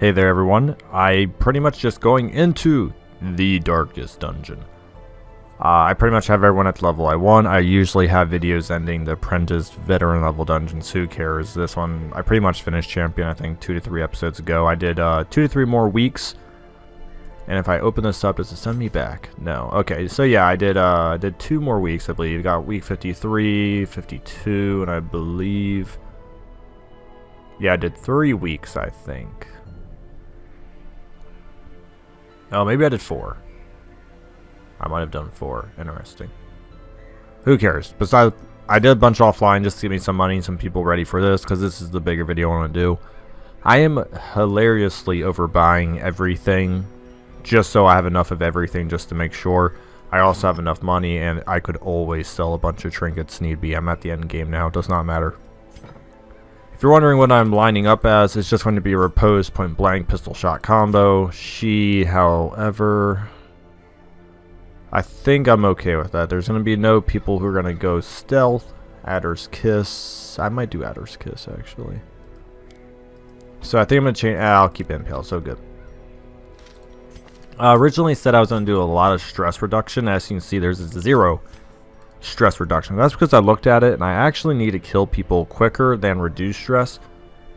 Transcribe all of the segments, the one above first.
Hey there everyone, I pretty much just going into the darkest dungeon. I pretty much have everyone at the level I want. I usually have videos ending the apprentice veteran level dungeons, who cares. This one, I pretty much finished champion I think 2 to 3 episodes ago. I did 2 to 3 more weeks. And if I open this up, does it send me back? No. Okay, so yeah, I did 2 more weeks I believe. Got week 53, 52, and I believe... yeah, I did 3 weeks I think. Oh, maybe I did 4. I might have done 4. Interesting. Who cares? Besides, I did a bunch offline just to give me some money and some people ready for this, because this is the bigger video I want to do. I am hilariously overbuying everything, just so I have enough of everything just to make sure. I also have enough money, and I could always sell a bunch of trinkets need be. I'm at the end game now. It does not matter. If you're wondering what I'm lining up as, it's just going to be a riposte, point blank, pistol shot combo. She, however, I think I'm okay with that. There's going to be no people who are going to go stealth. Adder's Kiss. I might do Adder's Kiss, actually. So I think I'm going to change. I'll keep Impale. So good. Originally said I was going to do a lot of stress reduction. As you can see, there's a 0 stress reduction. That's because I looked at it and I actually need to kill people quicker than reduce stress.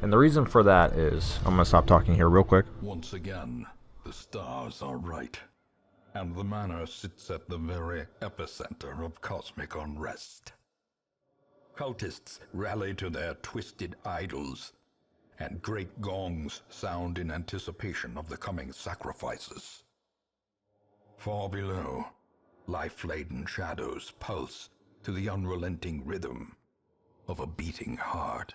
And the reason for that is, I'm going to stop talking here real quick. Once again, the stars are right, and the manor sits at the very epicenter of cosmic unrest. Cultists rally to their twisted idols, and great gongs sound in anticipation of the coming sacrifices. Far below, life-laden shadows pulse to the unrelenting rhythm of a beating heart.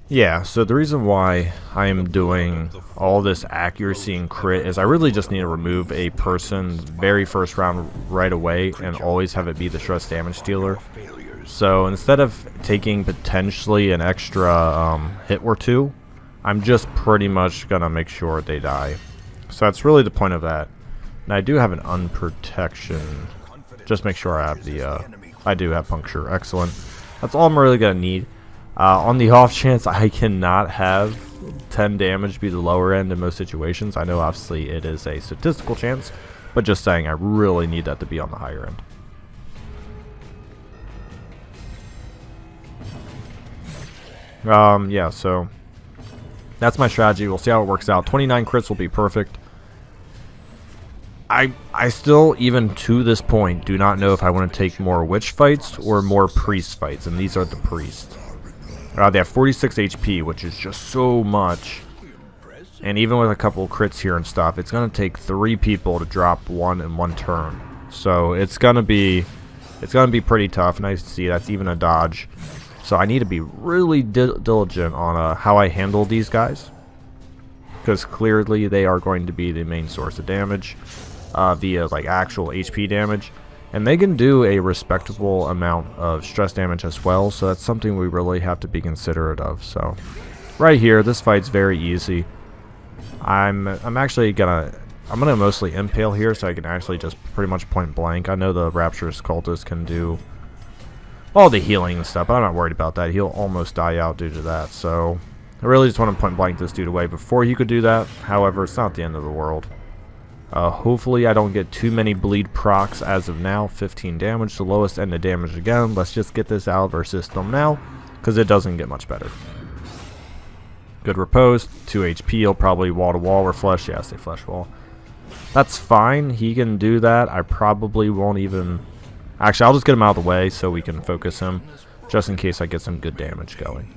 Yeah, so the reason why I am doing all this accuracy and crit is I really just need to remove a person very first round right away and always have it be the stress damage dealer. So instead of taking potentially an extra hit or 2, I'm just pretty much gonna make sure they die. So that's really the point of that. And I do have an unprotection. Just make sure I have the, I do have puncture. Excellent. That's all I'm really going to need. On the off chance I cannot have 10 damage be the lower end in most situations. I know obviously it is a statistical chance, but just saying I really need that to be on the higher end. Yeah, so that's my strategy. We'll see how it works out. 29 crits will be perfect. I still, even to this point, do not know if I want to take more witch fights or more priest fights, and these are the priests. They have 46 HP, which is just so much. And even with a couple crits here and stuff, it's going to take 3 people to drop 1 in 1 turn. So it's going to be pretty tough. Nice to see that's even a dodge. So I need to be really diligent on how I handle these guys, because clearly they are going to be the main source of damage via like actual HP damage, and they can do a respectable amount of stress damage as well, so that's something we really have to be considerate of. So right here, this fight's very easy. I'm gonna mostly impale here, so I can actually just pretty much point blank. I know the Rapturous Cultist can do all the healing and stuff, but I'm not worried about that. He'll almost die out due to that, so I really just want to point blank this dude away before he could do that. However, it's not the end of the world. Hopefully I don't get too many bleed procs as of now. 15 damage, the lowest end of damage again. Let's just get this out of our system now, because it doesn't get much better. Good riposte, 2 HP, he'll probably wall to wall or flesh. Yeah, say flesh wall. That's fine, he can do that. I probably won't even... Actually, I'll just get him out of the way so we can focus him, just in case I get some good damage going.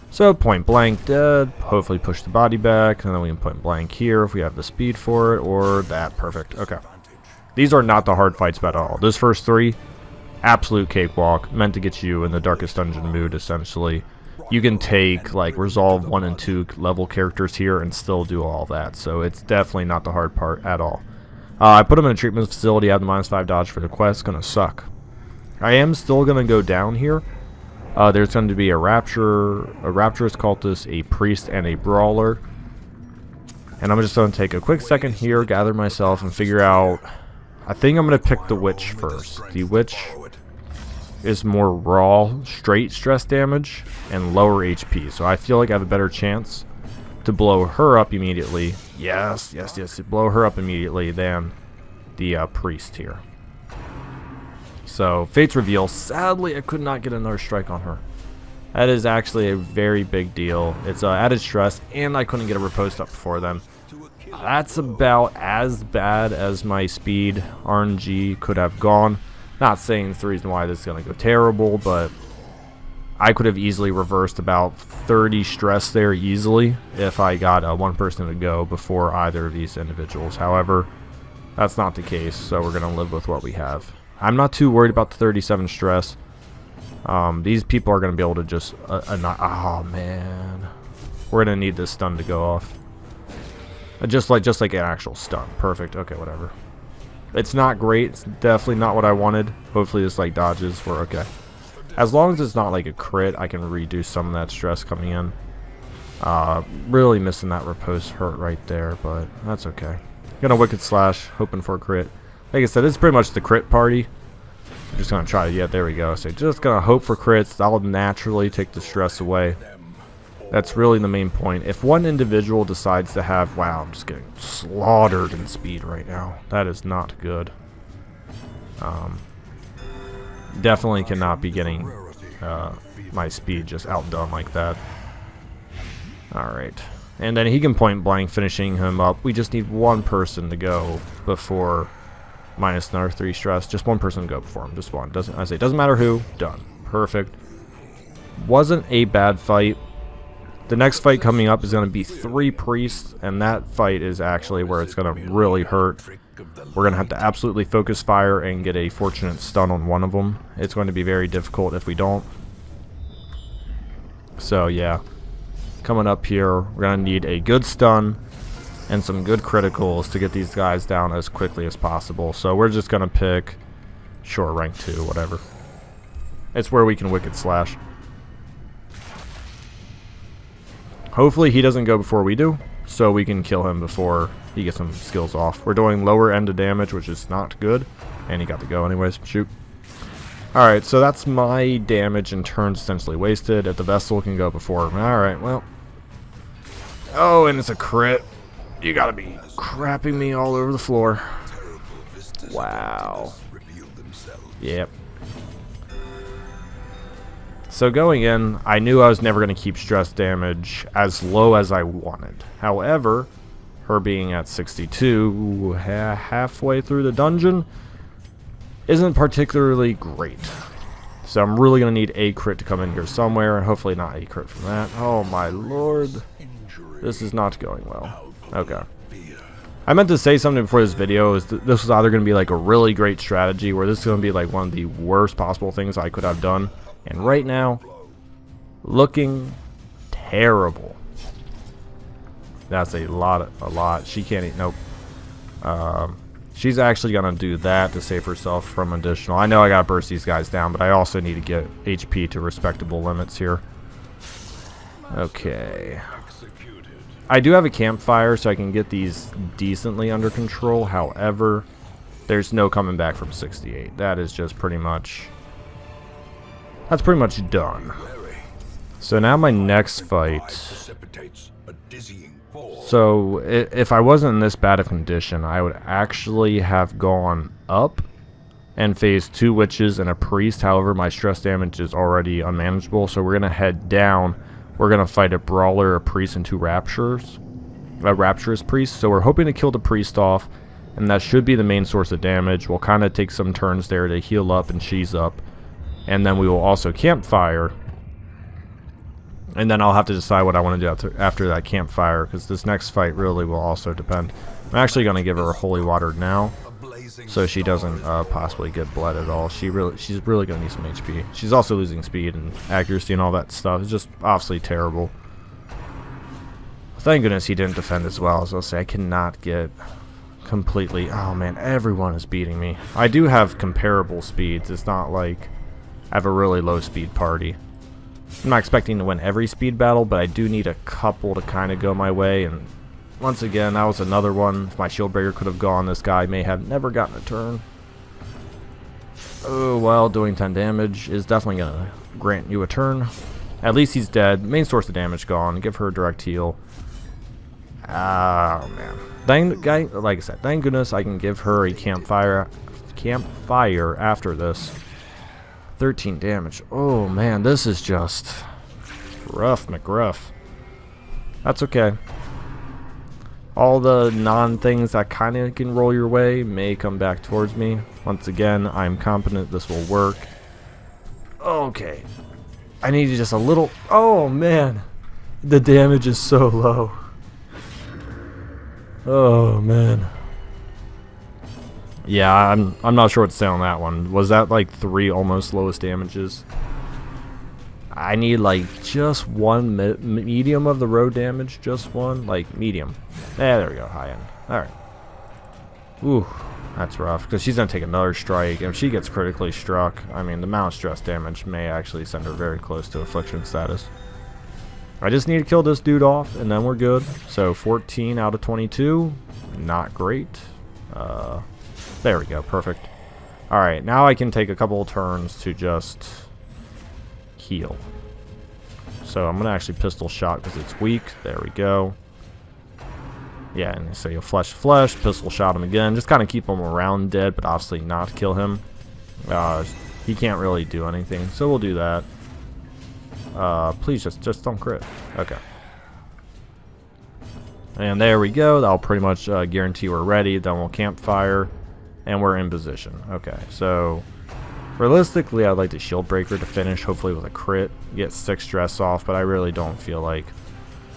So point blank dead, hopefully push the body back, and then we can point blank here if we have the speed for it, or that. Perfect. Okay. These are not the hard fights at all. Those first 3, absolute cakewalk, meant to get you in the darkest dungeon mood, essentially. You can take, like, resolve 1 and 2 level characters here and still do all that, so it's definitely not the hard part at all. I put him in a treatment facility, I have the -5 dodge for the quest, gonna suck. I am still gonna go down here. There's going to be a Rapturous Cultist, a Priest, and a Brawler. And I'm just going to take a quick second here, gather myself, and figure out... I think I'm going to pick the Witch first. The Witch is more raw, straight stress damage and lower HP. So I feel like I have a better chance to blow her up immediately. Yes, blow her up immediately than the priest here. So, Fate's Reveal. Sadly, I could not get another strike on her. That is actually a very big deal. It's added stress, and I couldn't get a riposte up before then. That's about as bad as my speed RNG could have gone. Not saying it's the reason why this is going to go terrible, but I could have easily reversed about 30 stress there easily if I got one person to go before either of these individuals. However, that's not the case, so we're going to live with what we have. I'm not too worried about the 37 stress. These people are going to be able to just... oh, man. We're going to need this stun to go off. Just like an actual stun. Perfect. Okay, whatever. It's not great. It's definitely not what I wanted. Hopefully this like dodges. We're okay. As long as it's not like a crit, I can reduce some of that stress coming in. Really missing that riposte hurt right there, but that's okay. Gonna Wicked Slash, hoping for a crit. Like I said, it's pretty much the crit party. I'm just gonna try. Yeah, there we go. So just gonna hope for crits. That'll naturally take the stress away. That's really the main point. If one individual decides to have... Wow, I'm just getting slaughtered in speed right now. That is not good. Definitely cannot be getting my speed just outdone like that. Alright. And then he can point blank, finishing him up. We just need one person to go before minus another 3 stress. Just one person to go before him. Just one. Doesn't matter who. Done. Perfect. Wasn't a bad fight. The next fight coming up is going to be 3 priests, and that fight is actually where it's going to really hurt. We're going to have to absolutely focus fire and get a fortunate stun on one of them. It's going to be very difficult if we don't. So yeah, coming up here, we're going to need a good stun and some good criticals to get these guys down as quickly as possible. So we're just going to pick, sure, rank 2, whatever. It's where we can Wicked Slash. Hopefully he doesn't go before we do, so we can kill him before he gets some skills off. We're doing lower end of damage, which is not good. And he got to go anyways. Shoot. Alright, so that's my damage and turns essentially wasted. If the Vessel can go before him. Alright, well. Oh, and it's a crit. You gotta be crapping me all over the floor. Wow. Yep. So going in, I knew I was never going to keep stress damage as low as I wanted. However, her being at 62 halfway through the dungeon isn't particularly great. So I'm really going to need a crit to come in here somewhere, and hopefully not a crit from that. Oh my lord. This is not going well. Okay. I meant to say something before this video. This was either going to be like a really great strategy, or this is going to be like one of the worst possible things I could have done. And right now, looking terrible. That's a lot. She can't eat. Nope. She's actually gonna do that to save herself from additional. I know I gotta burst these guys down, but I also need to get HP to respectable limits here. Okay. I do have a campfire, so I can get these decently under control. However, there's no coming back from 68. That is just pretty much... That's pretty much done. So now my next fight. So if I wasn't in this bad of condition, I would actually have gone up and phased 2 witches and a priest. However, my stress damage is already unmanageable, so we're gonna head down. We're gonna fight a brawler, a priest, and 2 rapturous priests. So we're hoping to kill the priest off, and that should be the main source of damage. We'll kind of take some turns there to heal up and she's up. And then we will also campfire. And then I'll have to decide what I want to do after that campfire, because this next fight really will also depend. I'm actually going to give her holy water now, so she doesn't possibly get bled at all. She's really going to need some HP. She's also losing speed and accuracy and all that stuff. It's just obviously terrible. Thank goodness he didn't defend as well. As I'll say, I cannot get completely... Oh man, everyone is beating me. I do have comparable speeds. It's not like I have a really low speed party. I'm not expecting to win every speed battle, but I do need a couple to kind of go my way. And once again, that was another one. If my shield breaker could have gone, this guy may have never gotten a turn. Oh, well, doing 10 damage is definitely going to grant you a turn. At least he's dead. Main source of damage gone. Give her a direct heal. Oh, man. Like I said, thank goodness I can give her a campfire after this. 13 damage. Oh, man, this is just rough McGruff. That's okay. All the non-things that kind of can roll your way may come back towards me. Once again, I'm confident this will work. Okay. I need just a little... Oh, man. The damage is so low. Oh, man. Yeah, I'm not sure what to say on that one. Was that like 3 almost lowest damages? I need like just one medium of the road damage. Just one. Like medium. There we go. High end. Alright. Ooh. That's rough, because she's going to take another strike. If she gets critically struck, I mean, the amount of stress damage may actually send her very close to affliction status. I just need to kill this dude off, and then we're good. So, 14 out of 22. Not great. There we go. Perfect. Alright, now I can take a couple of turns to just heal. So, I'm going to actually pistol shot because it's weak. There we go. Yeah, and so you'll flesh, pistol shot him again. Just kind of keep him around dead, but obviously not kill him. He can't really do anything, so we'll do that. Please just don't crit. Okay. And there we go. That'll pretty much guarantee we're ready. Then we'll campfire, and we're in position. Okay, so realistically, I'd like the shield breaker to finish, hopefully with a crit. Get 6 stress off, but I really don't feel like...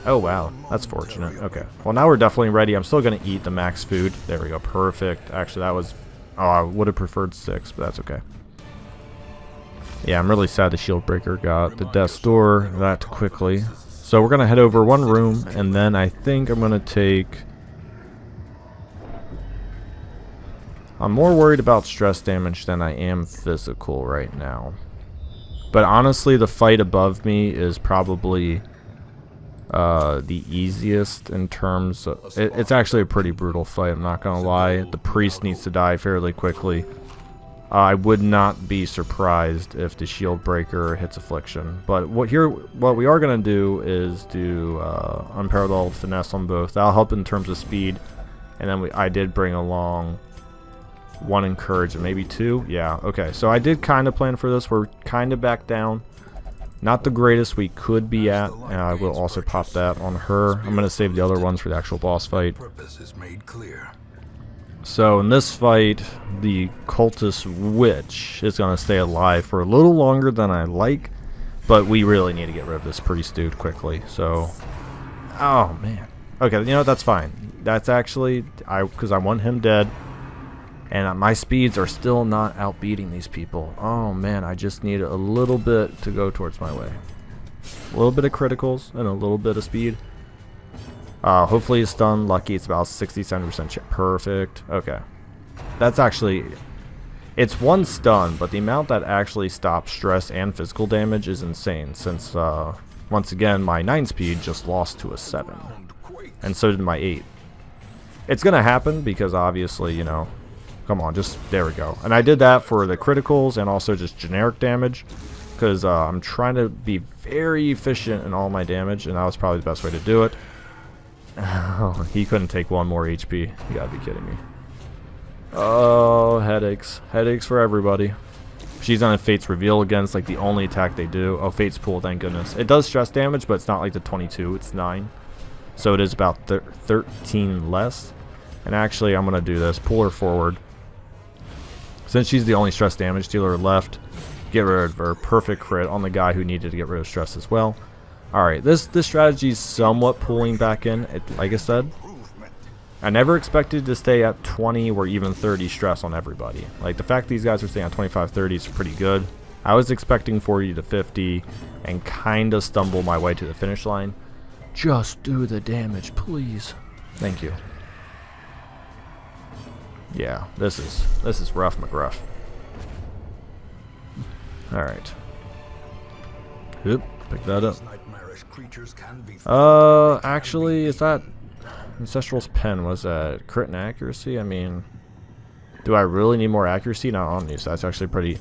Oh, wow. That's fortunate. Okay. Well, now we're definitely ready. I'm still going to eat the max food. There we go. Perfect. Actually, that was... Oh, I would have preferred 6, but that's okay. Yeah, I'm really sad the shield breaker got the death's door that quickly. So we're going to head over one room, and then I think I'm going to take... I'm more worried about stress damage than I am physical right now. But honestly, the fight above me is probably... the easiest in terms of... It's actually a pretty brutal fight, I'm not gonna lie. The priest needs to die fairly quickly. I would not be surprised if the shield breaker hits affliction. But what we are gonna do is do unparalleled finesse on both. That'll help in terms of speed. And then I did bring along 1 encourage and maybe 2. Yeah, okay. So I did kind of plan for this. We're kind of back down. Not the greatest we could be at, and I will also pop that on her. I'm going to save the other ones for the actual boss fight. So in this fight, the cultist witch is going to stay alive for a little longer than I like, but we really need to get rid of this priest dude quickly. So, oh man. Okay, you know what, that's fine. That's actually, because I want him dead. And my speeds are still not outbeating these people. Oh man, I just need a little bit to go towards my way. A little bit of criticals and a little bit of speed. Hopefully it's done. Lucky it's about 60-70% perfect. Okay. That's actually... It's 1 stun, but the amount that actually stops stress and physical damage is insane. Since, once again, my 9 speed just lost to a 7. And so did my 8. It's going to happen because obviously, you know... Come on, just, there we go. And I did that for the criticals and also just generic damage. Because I'm trying to be very efficient in all my damage. And that was probably the best way to do it. Oh, he couldn't take 1 more HP. You gotta be kidding me. Oh, headaches. Headaches for everybody. She's on a Fate's Reveal again. It's like the only attack they do. Oh, Fate's Pool, thank goodness. It does stress damage, but it's not like the 22. It's 9. So it is about 13 less. And actually, I'm going to do this. Pull her forward. Since she's the only stress damage dealer left, get rid of her. Perfect crit on the guy who needed to get rid of stress as well. Alright, this strategy is somewhat pulling back in. Like I said, I never expected to stay at 20 or even 30 stress on everybody. Like, the fact these guys are staying at 25-30 is pretty good. I was expecting 40 to 50 and kind of stumble my way to the finish line. Just do the damage, please. Thank you. Yeah, this is rough McGruff. Alright. Oop, pick that up. Actually, is that Ancestral's Pen? Was that crit and accuracy? I mean, Do I really need more accuracy? No, I don't need, so that's actually pretty...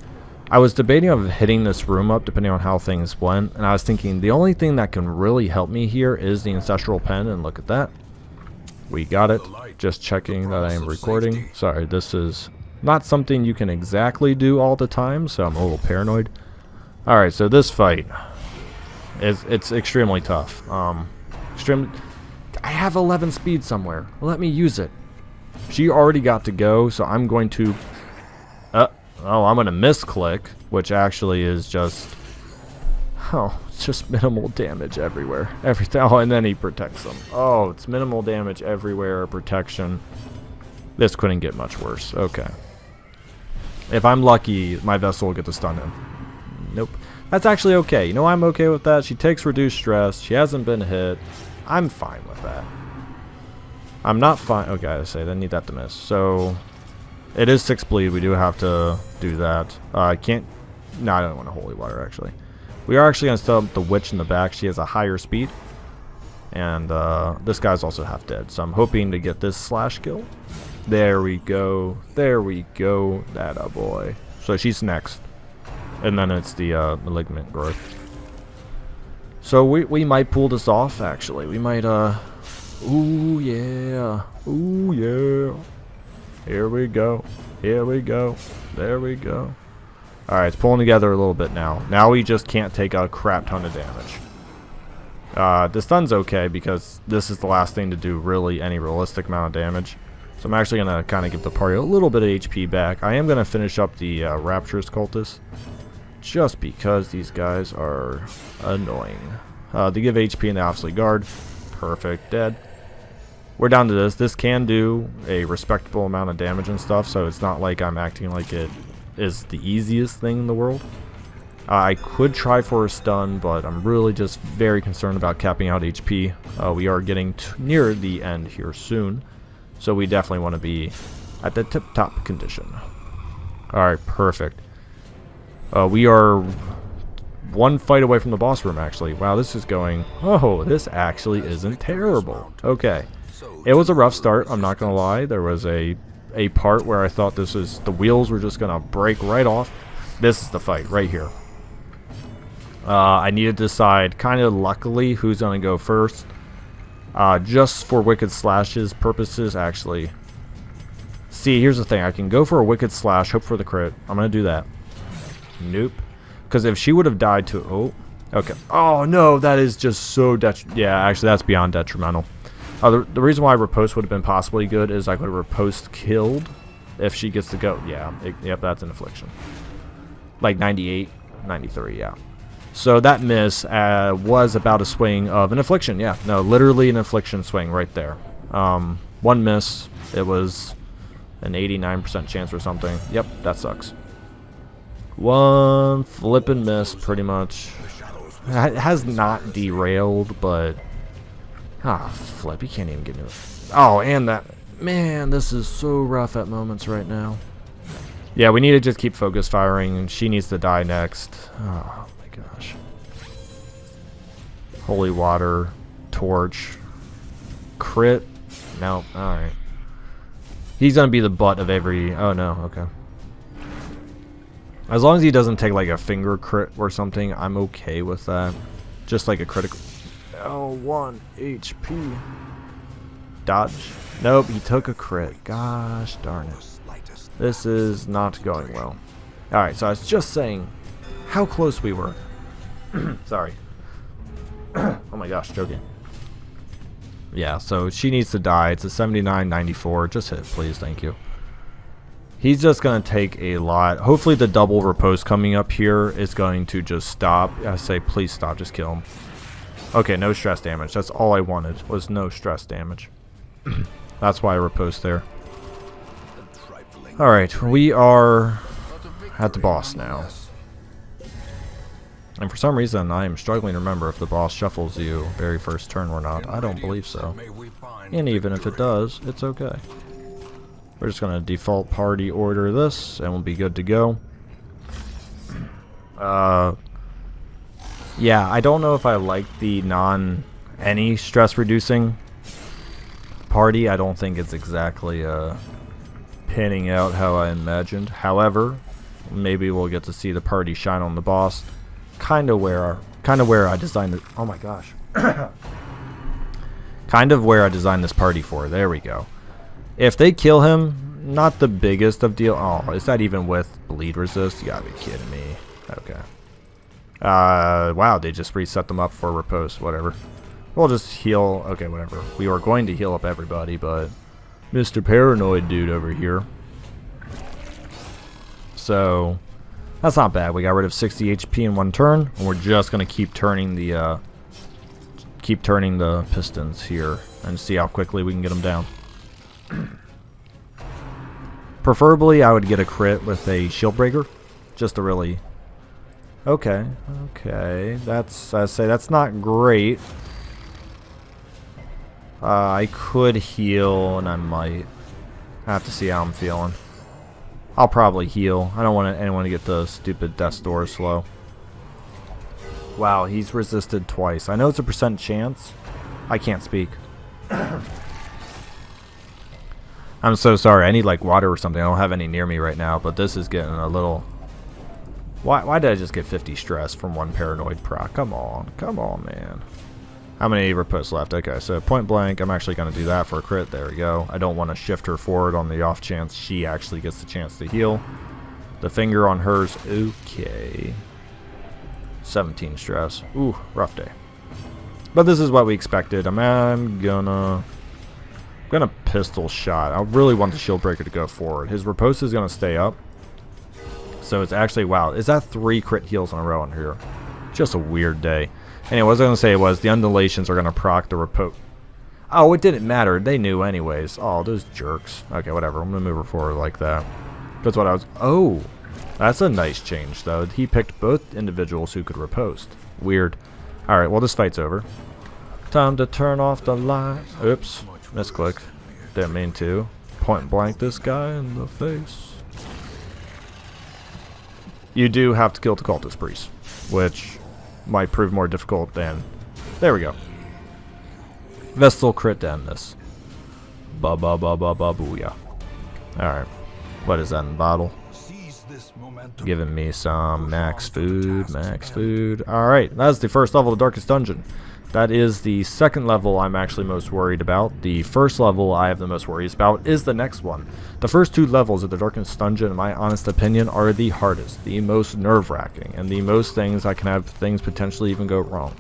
I was debating of hitting this room up depending on how things went, and I was thinking the only thing that can really help me here is the Ancestral Pen, and look at that. We got it. Just checking that I am recording. Sorry, this is not something you can exactly do all the time, so I'm a little paranoid. Alright, so this fight it's extremely tough. I have 11 speed somewhere. Let me use it. She already got to go, so I'm going to... I'm going to misclick, which actually is just... Oh, it's just minimal damage everywhere. Everything. Oh, and then he protects them. Oh, it's minimal damage everywhere, protection. This couldn't get much worse. Okay. If I'm lucky, my vessel will get to stun him. Nope. That's actually okay. You know, I'm okay with that. She takes reduced stress. She hasn't been hit. I'm fine with that. I'm not fine. Okay, I say, I need that to miss. So, it is 6 bleed. We do have to do that. I can't... No, I don't want a holy water, actually. We are actually going to stun the witch in the back. She has a higher speed. And this guy's also half dead. So I'm hoping to get this slash kill. There we go. There we go. That a boy. So she's next. And then it's the malignant growth. So we might pull this off, actually. We might, ooh, yeah. Ooh, yeah. Here we go. Here we go. There we go. Alright, it's pulling together a little bit now. Now we just can't take a crap ton of damage. The stun's okay because this is the last thing to do really any realistic amount of damage. So I'm actually going to kind of give the party a little bit of HP back. I am going to finish up the Rapturous Cultist. Just because these guys are annoying. They give HP and they obviously guard. Perfect. Dead. We're down to this. This can do a respectable amount of damage and stuff, so it's not like I'm acting like it is the easiest thing in the world. I could try for a stun, but I'm really just very concerned about capping out HP. We are getting near the end here soon, so we definitely want to be at the tip-top condition. Alright, perfect. We are one fight away from the boss room, actually. Wow, this is going... Oh, this actually isn't terrible. Okay. It was a rough start, I'm not going to lie. There was a part where I thought the wheels were just going to break right off. This is the fight, right here. I needed to decide, kind of luckily, who's going to go first. Just for Wicked Slash's purposes, actually. See, here's the thing. I can go for a Wicked Slash, hope for the crit. I'm going to do that. Nope. Because if she would have died to... Oh, okay. Oh, no, that is just so... Yeah, actually, that's beyond detrimental. The reason why riposte would have been possibly good is I could have riposte killed if she gets to go. Yeah, yep, that's an affliction. Like 98, 93, yeah. So that miss was about a swing of an affliction, yeah. No, literally an affliction swing right there. One miss, it was an 89% chance or something. Yep, that sucks. One flippin' miss, pretty much. It has not derailed, but... Ah, flip, you can't even get into it. Oh, and that... Man, this is so rough at moments right now. Yeah, we need to just keep focus firing, and she needs to die next. Oh, my gosh. Holy water. Torch. Crit. No, alright. He's gonna be the butt of every... Oh, no, okay. As long as he doesn't take, like, a finger crit or something, I'm okay with that. Just like a critical... Oh, 1 HP. Dodge. Nope, he took a crit. Gosh darn it. This is not going well. Alright, so I was just saying how close we were. Sorry. Oh my gosh, joking. Yeah, so she needs to die. It's a 79-94. Just hit, please. Thank you. He's just going to take a lot. Hopefully the double riposte coming up here is going to just stop. I say, please stop. Just kill him. Okay, no stress damage. That's all I wanted, was no stress damage. That's why I riposte there. Alright, we are at the boss now. And for some reason, I am struggling to remember if the boss shuffles you very first turn or not. I don't believe so. And even if it does, it's okay. We're just going to default party order this, and we'll be good to go. Yeah, I don't know if I like the any stress reducing party. I don't think it's exactly panning out how I imagined. However, maybe we'll get to see the party shine on the boss. Kind of where I designed it. Oh my gosh. Kind of where I designed this party for. There we go. If they kill him, not the biggest of deal. Oh, is that even with bleed resist? You gotta be kidding me. Okay. Wow, they just reset them up for riposte. Whatever. We'll just heal. Okay, whatever. We were going to heal up everybody, but Mr. Paranoid dude over here. So that's not bad. We got rid of 60 HP in one turn, and we're just gonna keep turning the pistons here and see how quickly we can get them down. Preferably, I would get a crit with a shield breaker, just to really. Okay, I say that's not great. I could heal, and I might have to see how I'm feeling. I'll probably heal. I don't want anyone to get the stupid death door slow. Wow, he's resisted twice. I know it's a % chance. I can't speak. I'm so sorry. I need like water or something. I don't have any near me right now, but this is getting a little. Why did I just get 50 stress from one paranoid proc? Come on, man. How many riposte left? Okay, so point blank, I'm actually going to do that for a crit. There we go. I don't want to shift her forward on the off chance she actually gets the chance to heal. The finger on hers. Okay. 17 stress. Ooh, rough day. But this is what we expected. I'm gonna pistol shot. I really want the shield breaker to go forward. His riposte is gonna stay up. So it's actually, wow, is that 3 crit heals in a row on here? Just a weird day. Anyway, what I was going to say was the undulations are going to proc the riposte. Oh, it didn't matter. They knew anyways. Oh, those jerks. Okay, whatever. I'm going to move her forward like that. That's what I was. Oh, that's a nice change, though. He picked both individuals who could riposte. Weird. All right, well, this fight's over. Time to turn off the light. Oops. Misclick. Didn't mean to. Point blank this guy in the face. You do have to kill the cultist priest, which might prove more difficult than. There we go. Vestal crit to end this. Booyah. Alright. What is that in the bottle? Giving me some max food. Alright, that's the first level of the Darkest Dungeon. That is the second level I'm actually most worried about. The first level I have the most worries about is the next one. The first 2 levels of the Darkest Dungeon, in my honest opinion, are the hardest, the most nerve-wracking, and the most things I can have things potentially even go wrong.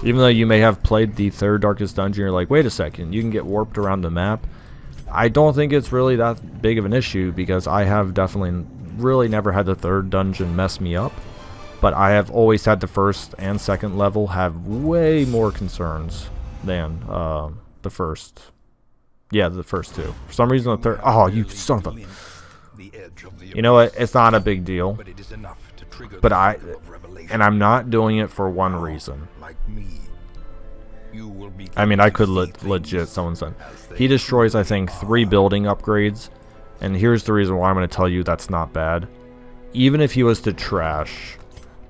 Even though you may have played the third Darkest Dungeon, you're like, wait a second, you can get warped around the map. I don't think it's really that big of an issue because I have definitely really never had the third dungeon mess me up. But I have always had the first and second level have way more concerns than the first. Yeah, the first 2. For some reason the third. Oh, you son of a. You know what? It's not a big deal. But I'm not doing it for one reason. I mean, I could legit. Someone said he destroys, I think, 3 building upgrades, and here's the reason why I'm going to tell you that's not bad. Even if he was to trash.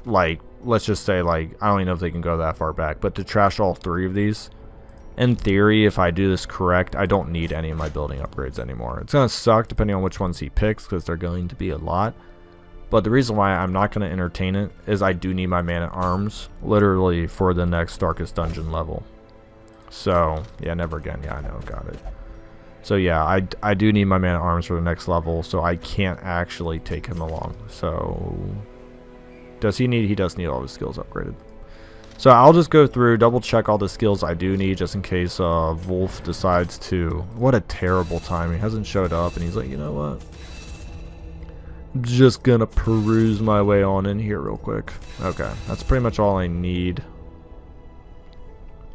Like, let's just say, like, I don't even know if they can go that far back, but to trash all 3 of these, in theory, if I do this correct, I don't need any of my building upgrades anymore. It's going to suck depending on which ones he picks, because they're going to be a lot. But the reason why I'm not going to entertain it is I do need my man-at-arms, literally, for the next Darkest Dungeon level. So, yeah, never again. Yeah, I know, got it. So, yeah, I do need my man-at-arms for the next level, so I can't actually take him along. So... does he need? He does need all his skills upgraded. So I'll just go through, double check all the skills I do need just in case Wolf decides to. What a terrible time. He hasn't showed up and he's like, you know what? I'm just gonna peruse my way on in here real quick. Okay, that's pretty much all I need.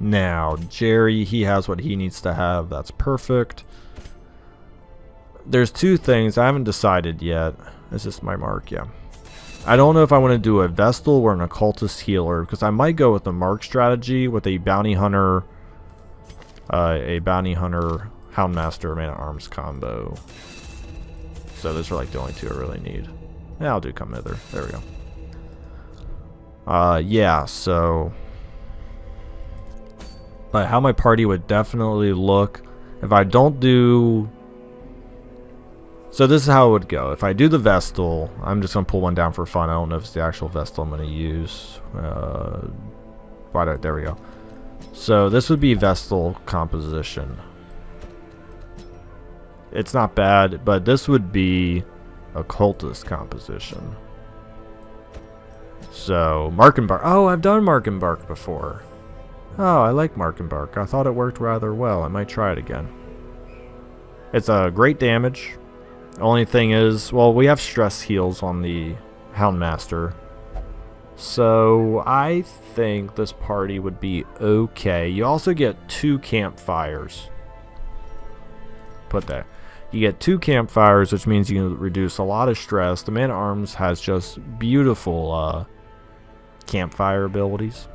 Now, Jerry, he has what he needs to have. That's perfect. There's 2 things I haven't decided yet. Is this my mark? Yeah. I don't know if I want to do a Vestal or an Occultist Healer, because I might go with the Mark strategy with a Bounty Hunter Houndmaster Man-at-Arms combo. So those are like the only 2 I really need. Yeah, I'll do Come Hither. There we go. Yeah, so... how my party would definitely look if I don't do... So this is how it would go. If I do the Vestal, I'm just going to pull one down for fun. I don't know if it's the actual Vestal I'm going to use. There we go. So this would be Vestal composition. It's not bad, but this would be Occultist composition. So, Markenbark. Oh, I've done Markenbark before. Oh, I like Markenbark. I thought it worked rather well. I might try it again. It's a great damage. Only thing is, well, we have stress heals on the Houndmaster. So, I think this party would be okay. You also get 2 campfires. Put that. You get 2 campfires, which means you can reduce a lot of stress. The Man-at-Arms has just beautiful campfire abilities.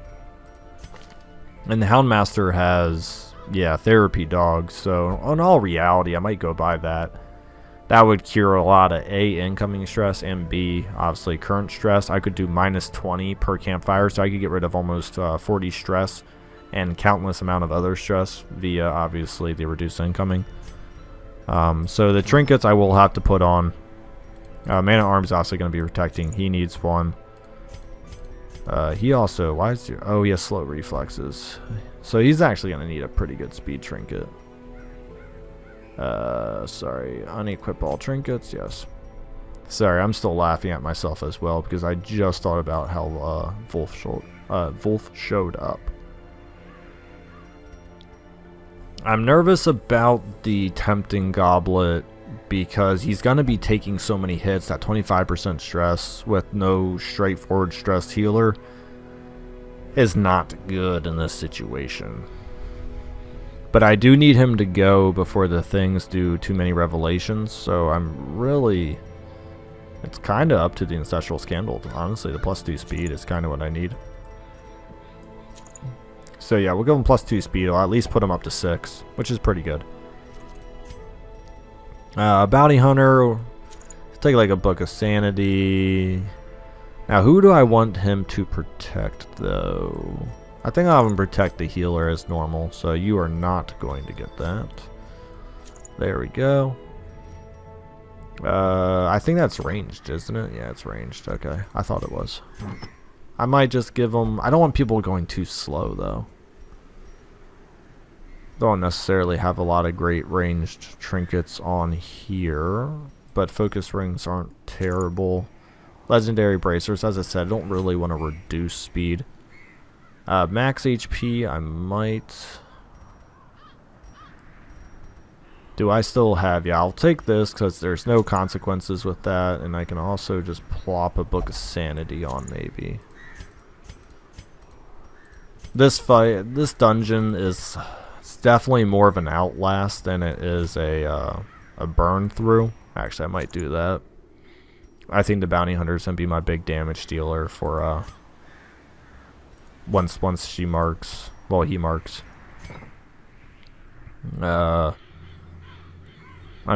And the Houndmaster has, yeah, therapy dogs. So, in all reality, I might go by that. That would cure a lot of A, incoming stress, and B, obviously, current stress. I could do minus 20 per campfire, so I could get rid of almost 40 stress and countless amount of other stress via, obviously, the reduced incoming. So the trinkets I will have to put on. Man-at-Arms is also going to be protecting. He needs one. He also, why is he, oh, he has slow reflexes. So he's actually going to need a pretty good speed trinket. Sorry, unequip all trinkets, yes. Sorry, I'm still laughing at myself as well because I just thought about how Wolf showed up. I'm nervous about the Tempting Goblet because he's going to be taking so many hits. That 25% stress with no straightforward stress healer is not good in this situation. But I do need him to go before the things do too many revelations, so I'm really... It's kind of up to the Ancestral Scandal. Honestly, the +2 speed is kind of what I need. So yeah, we'll give him +2 speed. I'll at least put him up to 6, which is pretty good. Bounty Hunter. Take like a Book of Sanity. Now, who do I want him to protect, though? I think I'll have him protect the healer as normal, so you are not going to get that. There we go. I think that's ranged, isn't it? Yeah, it's ranged. Okay, I thought it was. I might just give him... I don't want people going too slow, though. Don't necessarily have a lot of great ranged trinkets on here, but focus rings aren't terrible. Legendary bracers, as I said, I don't really want to reduce speed. Max HP, I might... Do I still have... Yeah, I'll take this because there's no consequences with that, and I can also just plop a Book of Sanity on maybe. This dungeon is... It's definitely more of an outlast than it is a burn through. Actually, I might do that. I think the Bounty Hunter is going to be my big damage dealer for once she marks. Well, he marks. I'm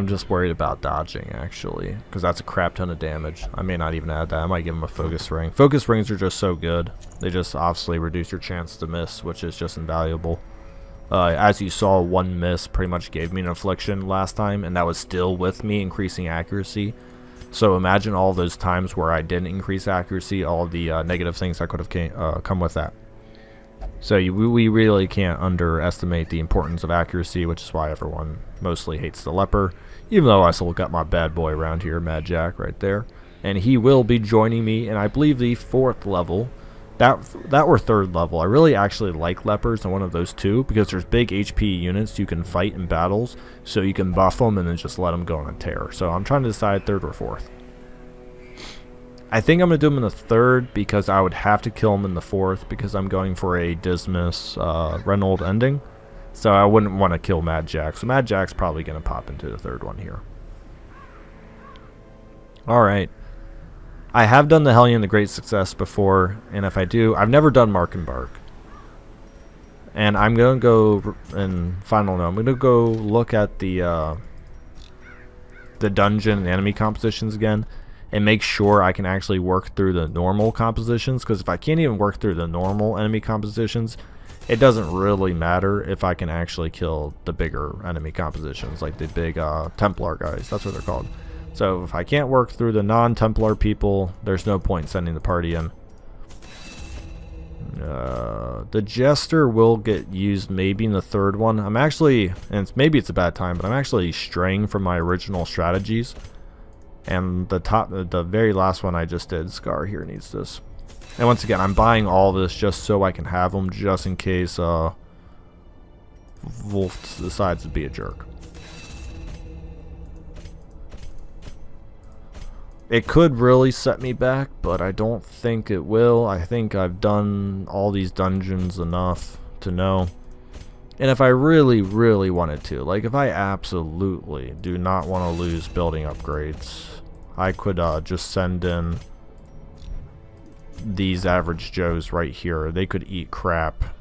just worried about dodging, actually, because that's a crap ton of damage. I may not even add that. I might give him a focus ring. Focus rings are just so good. They just obviously reduce your chance to miss, which is just invaluable. As you saw, one miss pretty much gave me an affliction last time, and that was still with me increasing accuracy. So imagine all those times where I didn't increase accuracy, all the negative things that could have come with that. So we really can't underestimate the importance of accuracy, which is why everyone mostly hates the leper. Even though I still got my bad boy around here, Mad Jack, right there. And he will be joining me in, I believe, the 4th level. That or 3rd level. I really actually like lepers in one of those two because there's big HP units you can fight in battles, so you can buff them and then just let them go on a tear. So I'm trying to decide 3rd or 4th. I think I'm going to do him in the 3rd because I would have to kill him in the 4th because I'm going for a Dismas Reynold ending. So I wouldn't want to kill Mad Jack. So Mad Jack's probably going to pop into the 3rd one here. Alright. I have done the Hellion the Great Success before, and if I do, I've never done Markenbark. And I'm going to go, in final note, I'm going to go look at the dungeon and enemy compositions again, and make sure I can actually work through the normal compositions, because if I can't even work through the normal enemy compositions, it doesn't really matter if I can actually kill the bigger enemy compositions, like the big Templar guys, that's what they're called. So if I can't work through the non-Templar people, there's no point sending the party in. The Jester will get used maybe in the third one. I'm actually, and maybe it's a bad time, but I'm actually straying from my original strategies. And the very last one I just did, Scar here needs this. And once again, I'm buying all this just so I can have them, just in case Wolf decides to be a jerk. It could really set me back, but I don't think it will. I think I've done all these dungeons enough to know. And if I really, really wanted to, like if I absolutely do not want to lose building upgrades, I could just send in these average Joes right here. They could eat crap.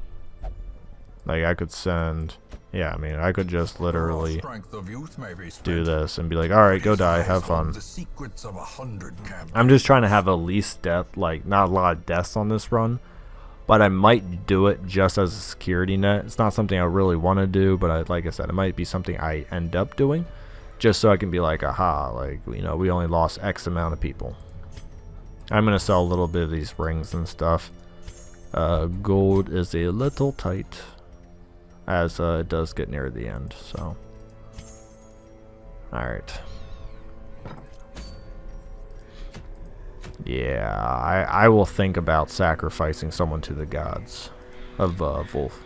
Like I could send... Yeah, I mean, I could just literally do this and be like, alright, go die, have fun. I'm just trying to have at least death, like, not a lot of deaths on this run. But I might do it just as a security net. It's not something I really want to do, but like I said, it might be something I end up doing. Just so I can be like, aha, like, you know, we only lost X amount of people. I'm going to sell a little bit of these rings and stuff. Gold is a little tight, as it does get near the end, so. Alright. Yeah, I will think about sacrificing someone to the gods of Wolf.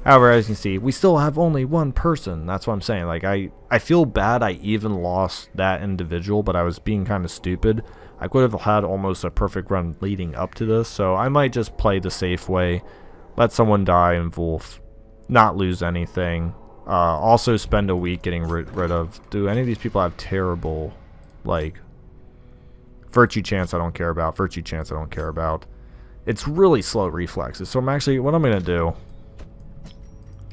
However, as you can see, we still have only one person. That's what I'm saying. Like, I feel bad I even lost that individual, but I was being kind of stupid. I could have had almost a perfect run leading up to this, so I might just play the safe way. Let someone die in Wolf. Not lose anything. Also spend a week getting rid of... Do any of these people have terrible, like... Virtue chance I don't care about. Virtue chance I don't care about. It's really slow reflexes. So I'm actually... What I'm going to do...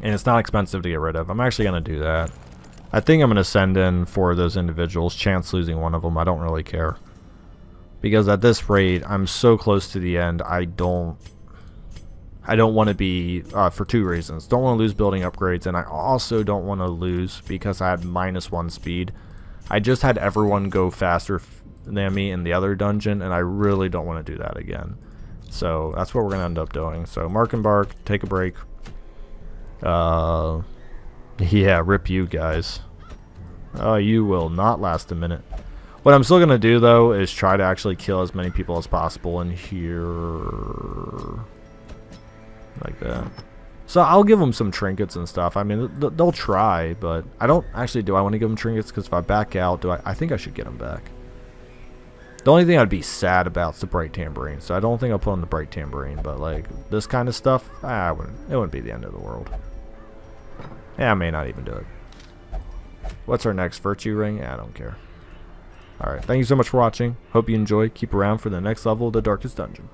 And it's not expensive to get rid of. I'm actually going to do that. I think I'm going to send in 4 of those individuals. Chance losing one of them. I don't really care. Because at this rate, I'm so close to the end. I don't want to be, for 2 reasons. Don't want to lose building upgrades, and I also don't want to lose because I had -1 speed. I just had everyone go faster than me in the other dungeon, and I really don't want to do that again. So that's what we're going to end up doing. So Mark and Bark, take a break. Yeah, rip you guys. You will not last a minute. What I'm still going to do, though, is try to actually kill as many people as possible in here. Like that. So I'll give them some trinkets and stuff. I mean, they'll try, but I don't actually... Do I want to give them trinkets? Because if I back out, I think I should get them back. The only thing I'd be sad about is the bright tambourine. So I don't think I'll put on the bright tambourine. But, like, this kind of stuff, it wouldn't be the end of the world. Yeah, I may not even do it. What's our next virtue ring? Yeah, I don't care. Alright, thank you so much for watching. Hope you enjoy. Keep around for the next level of the Darkest Dungeon.